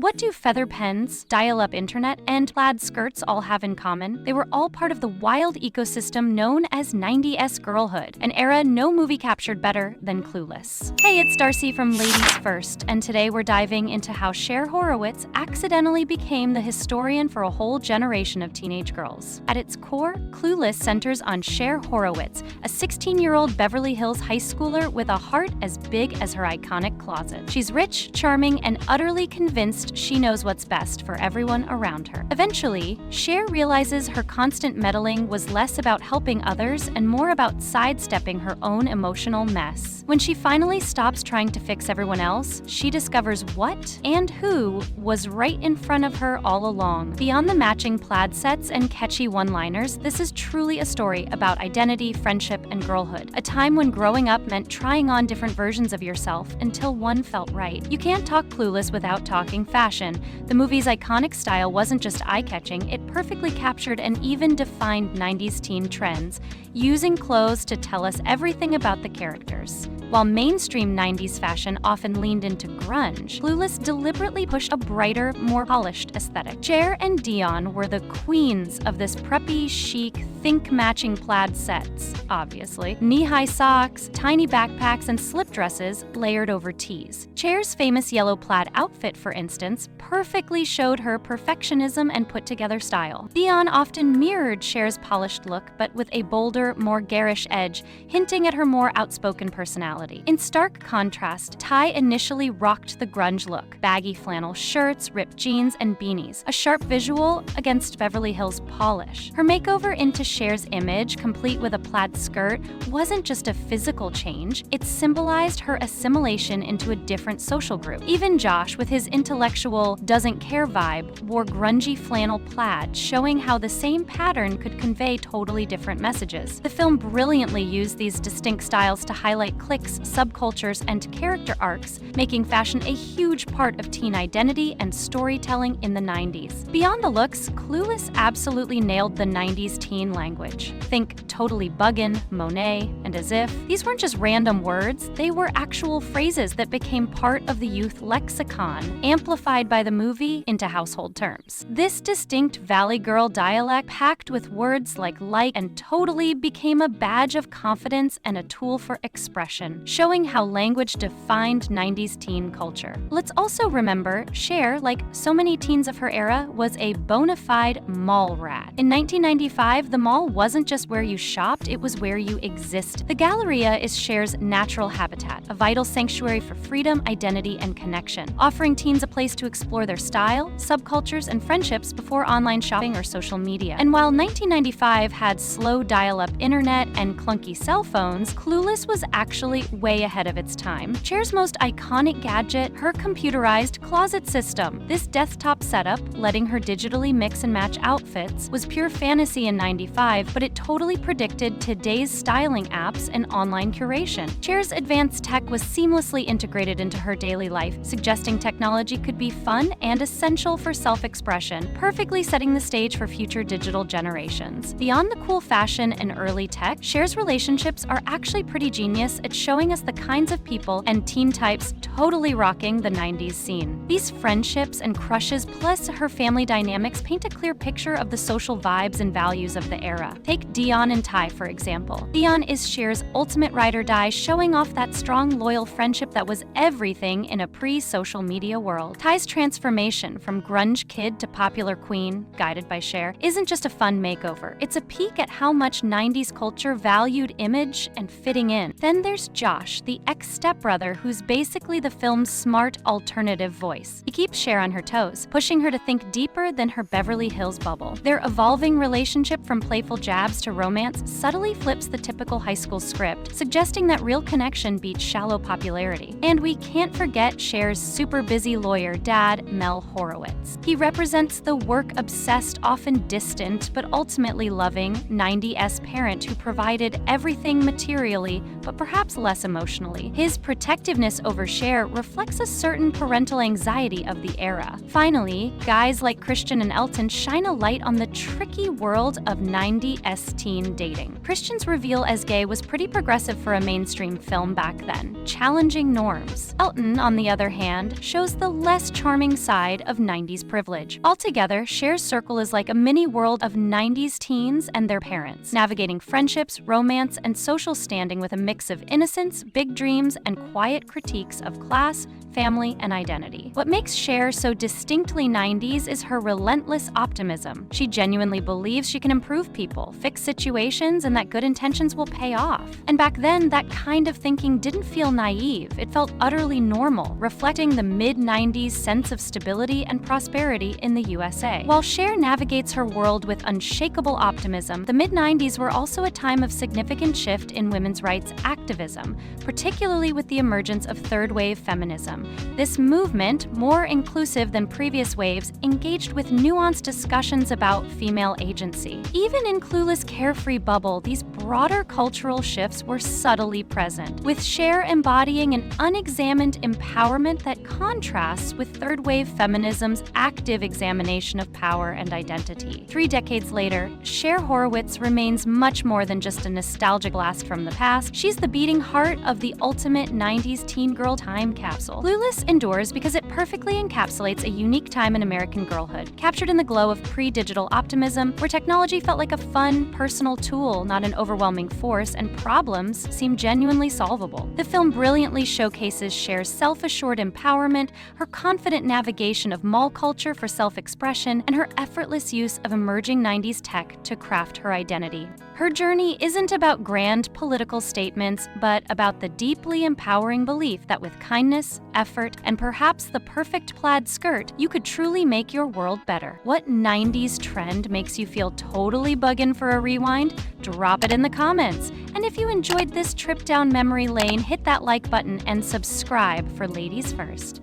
What do feather pens, dial-up internet, and plaid skirts all have in common? They were all part of the wild ecosystem known as 90s girlhood, an era no movie captured better than Clueless. Hey, it's Darcy from Ladies First, and today we're diving into how Cher Horowitz accidentally became the historian for a whole generation of teenage girls. At its core, Clueless centers on Cher Horowitz, a 16-year-old Beverly Hills high schooler with a heart as big as her iconic closet. She's rich, charming, and utterly convinced she knows what's best for everyone around her. Eventually, Cher realizes her constant meddling was less about helping others and more about sidestepping her own emotional mess. When she finally stops trying to fix everyone else, she discovers what and who was right in front of her all along. Beyond the matching plaid sets and catchy one-liners, this is truly a story about identity, friendship, and girlhood. A time when growing up meant trying on different versions of yourself until one felt right. You can't talk Clueless without talking fashion. The movie's iconic style wasn't just eye-catching, it perfectly captured and even defined 90s teen trends, using clothes to tell us everything about the characters. While mainstream 90s fashion often leaned into grunge, Clueless deliberately pushed a brighter, more polished aesthetic. Cher and Dion were the queens of this preppy, chic, think-matching plaid sets, obviously. Knee-high socks, tiny backpacks, and slip dresses layered over tees. Cher's famous yellow plaid outfit, for instance, perfectly showed her perfectionism and put-together style. Dion often mirrored Cher's polished look, but with a bolder, more garish edge, hinting at her more outspoken personality. In stark contrast, Ty initially rocked the grunge look, baggy flannel shirts, ripped jeans, and beanies, a sharp visual against Beverly Hills polish. Her makeover into Cher's image, complete with a plaid skirt, wasn't just a physical change, it symbolized her assimilation into a different social group. Even Josh, with his intellectual, doesn't care vibe, wore grungy flannel plaid, showing how the same pattern could convey totally different messages. The film brilliantly used these distinct styles to highlight cliques, subcultures, and character arcs, making fashion a huge part of teen identity and storytelling in the 90s. Beyond the looks, Clueless absolutely nailed the 90s teen language. Think totally buggin', Monet, and as if. These weren't just random words, they were actual phrases that became part of the youth lexicon, amplified by the movie into household terms. This distinct Valley Girl dialect, packed with words like and totally, became a badge of confidence and a tool for expression, showing how language defined 90s teen culture. Let's also remember, Cher, like so many teens of her era, was a bona fide mall rat. In 1995, the mall wasn't just where you shopped, it was where you existed. The Galleria is Cher's natural habitat, a vital sanctuary for freedom, identity, and connection, offering teens a place to explore their style, subcultures, and friendships before online shopping or social media. And while 1995 had slow dial-up internet and clunky cell phones, Clueless was actually way ahead of its time. Cher's most iconic gadget, her computerized closet system. This desktop setup, letting her digitally mix and match outfits, was pure fantasy in 95, but it totally predicted today's styling apps and online curation. Cher's advanced tech was seamlessly integrated into her daily life, suggesting technology could be fun and essential for self-expression, perfectly setting the stage for future digital generations. Beyond the cool fashion and early tech, Cher's relationships are actually pretty genius at showing us the kinds of people and teen types totally rocking the 90s scene. These friendships and crushes, plus her family dynamics, paint a clear picture of the social vibes and values of the era. Take Dion and Ty, for example. Dion is Cher's ultimate ride or die, showing off that strong, loyal friendship that was everything in a pre-social media world. Ty's transformation from grunge kid to popular queen, guided by Cher, isn't just a fun makeover. It's a peek at how much 90s culture valued image and fitting in. Then there's Josh, the ex-stepbrother who's basically the film's smart alternative voice. He keeps Cher on her toes, pushing her to think deeper than her Beverly Hills bubble. Their evolving relationship from playful jabs to romance subtly flips the typical high school script, suggesting that real connection beats shallow popularity. And we can't forget Cher's super busy lawyer dad, Mel Horowitz. He represents the work-obsessed, often distant, but ultimately loving 90s parent who provided everything materially, but perhaps less less emotionally. His protectiveness over Cher reflects a certain parental anxiety of the era. Finally, guys like Christian and Elton shine a light on the tricky world of 90s teen dating. Christian's reveal as gay was pretty progressive for a mainstream film back then, challenging norms. Elton, on the other hand, shows the less charming side of 90s privilege. Altogether, Cher's circle is like a mini world of 90s teens and their parents, navigating friendships, romance, and social standing with a mix of innocence, big dreams, and quiet critiques of class, family, and identity. What makes Cher so distinctly 90s is her relentless optimism. She genuinely believes she can improve people, fix situations, and that good intentions will pay off. And back then, that kind of thinking didn't feel naive. It felt utterly normal, reflecting the mid-90s sense of stability and prosperity in the USA. While Cher navigates her world with unshakable optimism, the mid-90s were also a time of significant shift in women's rights activism, particularly with the emergence of third-wave feminism. This movement, more inclusive than previous waves, engaged with nuanced discussions about female agency. Even in Clueless' carefree bubble, these broader cultural shifts were subtly present, with Cher embodying an unexamined empowerment that contrasts with third-wave feminism's active examination of power and identity. 3 decades later, Cher Horowitz remains much more than just a nostalgic blast from the past. She's the beating heart of the ultimate 90s teen girl time capsule. Clueless endures because it perfectly encapsulates a unique time in American girlhood, captured in the glow of pre-digital optimism, where technology felt like a fun, personal tool, not an overwhelming force, and problems seemed genuinely solvable. The film brilliantly showcases Cher's self-assured empowerment, her confident navigation of mall culture for self-expression, and her effortless use of emerging 90s tech to craft her identity. Her journey isn't about grand political statements, but about the deeply empowering belief that with kindness, effort, and perhaps the perfect plaid skirt, you could truly make your world better. What 90s trend makes you feel totally buggin' for a rewind? Drop it in the comments. And if you enjoyed this trip down memory lane, hit that like button and subscribe for Ladies First.